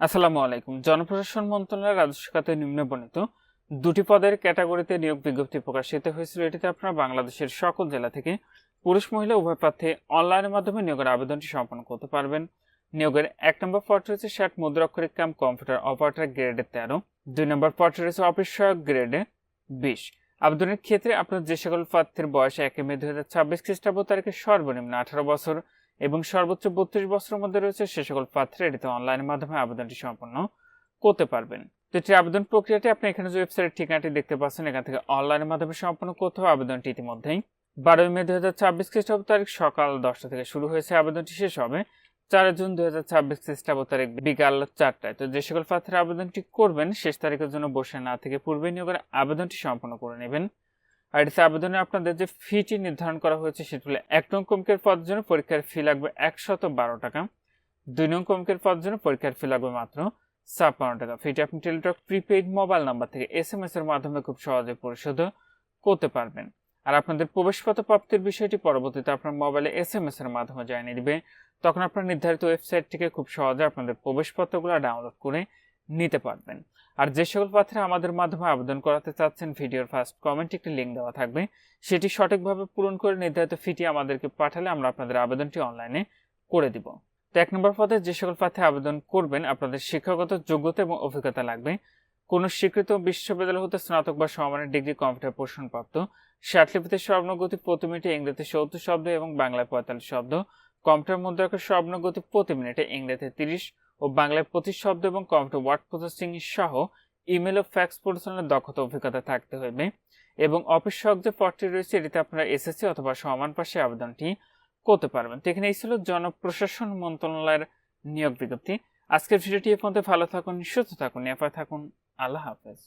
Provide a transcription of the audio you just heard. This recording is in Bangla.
আসসালামু আলাইকুম। জনপ্রশাসন মন্ত্রণালয়ের রাজস্ব খাতে নিম্নবর্ণিত দুটি পদের ক্যাটাগরিতে নিয়োগ বিজ্ঞপ্তি প্রকাশিত হয়েছিল। এটিতে আপনারা বাংলাদেশের সকল জেলা থেকে পুরুষ মহিলা উভয় প্রার্থী অনলাইনের মাধ্যমে নিয়োগের আবেদনটি সম্পন্ন করতে পারবেন। নিয়োগের ১ নম্বর পদটি রয়েছে ষাট মুদ্রাক্ষরিক কাম কম্পিউটার অপারেটর গ্রেডে ১৩। ২ নম্বর পদটি রয়েছে অফিস সহায়ক গ্রেডে ২০। আবেদনের ক্ষেত্রে আপনার যে সকল প্রার্থীর বয়স ১ মে ২০২৬ খ্রিস্টাব্দ তারিখে সর্বনিম্ন ১৮ বছর এবং সর্বোচ্চ ৩২ বছরের মধ্যে রয়েছে সে সকল প্রার্থীরা এটিতে অনলাইনের মাধ্যমে আবেদনটি সম্পন্ন করতে পারবেন। তো এটির আবেদন প্রক্রিয়াটি আপনি এখানে যে ওয়েবসাইটের ঠিকানাটি দেখতে পাচ্ছেন এখান থেকে অনলাইনের মাধ্যমে সম্পন্ন করতে হবে। আবেদনটি ইতিমধ্যেই ১২ মে ২০২৬ খ্রিস্টাব্দ তারিখ সকাল ১০টা থেকে শুরু হয়েছে। আবেদনটি শেষ হবে ৪ জুন ২০২৬ খ্রিস্টাব্দ তারিখ বিকাল ৪টায়। তো যে সকল প্রার্থীরা আবেদনটি করবেন শেষ তারিখের জন্য বসে না থেকে পূর্বে নিয়োগের আবেদনটি সম্পন্ন করে নেবেন। আর এটিতে আবেদনে আপনাদের যে ফিটি নির্ধারণ করা হয়েছে সেটি হলো ১ নং কমিকের পদের জন্য পরীক্ষার ফি লাগবে ১১২ টাকা। ২ নং কমিকের পদের জন্য পরীক্ষার ফি লাগবে মাত্র ৫৬ টাকা। ফিটি আপনি টেলিটক প্রিপেইড মোবাইল নাম্বার থেকে SMS এর মাধ্যমে খুব সহজে পরিশোধ করতে পারবেন। আর আপনাদের প্রবেশপত্র প্রাপ্তির বিষয়টি পরবর্তীতে আপনার মোবাইলে SMS এর মাধ্যমে জানিয়ে দিবে। তখন আপনার নির্ধারিত ওয়েবসাইট থেকে খুব সহজে আপনাদের প্রবেশপত্রগুলো ডাউনলোড করে নিতে পারবেন। আর যে সকল প্রার্থীরা আমাদের মাধ্যমে আবেদন করাতে চাচ্ছেন ভিডিওর ফার্স্ট কমেন্টে একটি লিঙ্ক দেওয়া থাকবে, সেটি সঠিকভাবে পূরণ করে নির্ধারিত ফিটি আমাদেরকে পাঠালে আমরা আপনাদের আবেদনটি অনলাইনে করে দিব। তো ১ নম্বর পদে যে সকল প্রার্থী আবেদন করবেন আপনাদের শিক্ষাগত যোগ্যতা এবং অভিজ্ঞতা লাগবে। কোনো স্বীকৃত বিশ্ববিদ্যালয় হতে স্নাতক বা সমমানের ডিগ্রি কম্পিউটার প্রশিক্ষণপ্রাপ্ত, স্বরলিপিতে স্বর্ণগতি প্রতি মিনিটে ইংরেজিতে ৭০ শব্দ এবং বাংলায় ৪৫ শব্দ, কম্পিউটার মুদ্রাক্ষর স্বর্ণগতি প্রতি মিনিটে ইংরেজিতে ৩০ ও বাংলায় ২৫ শব্দ এবং কম্পিউটার ওয়ার্ড প্রসেসিং সহ ইমেল ও ফ্যাক্স পরিচালনার দক্ষতা অভিজ্ঞতা থাকতে হবে। এবং অফিস সহায়ক যে পদটি রয়েছে এটিতে আপনারা SSC অথবা সমান পাশে আবেদনটি করতে পারবেন। তো এখানে এই ছিল জনপ্রশাসন মন্ত্রণালয়ের নিয়োগ বিজ্ঞপ্তি। আজকের ভিডিওটি এ পর্যন্ত। ভালো থাকুন, সুস্থ থাকুন, নিরাপদে থাকুন। আল্লাহ হাফেজ।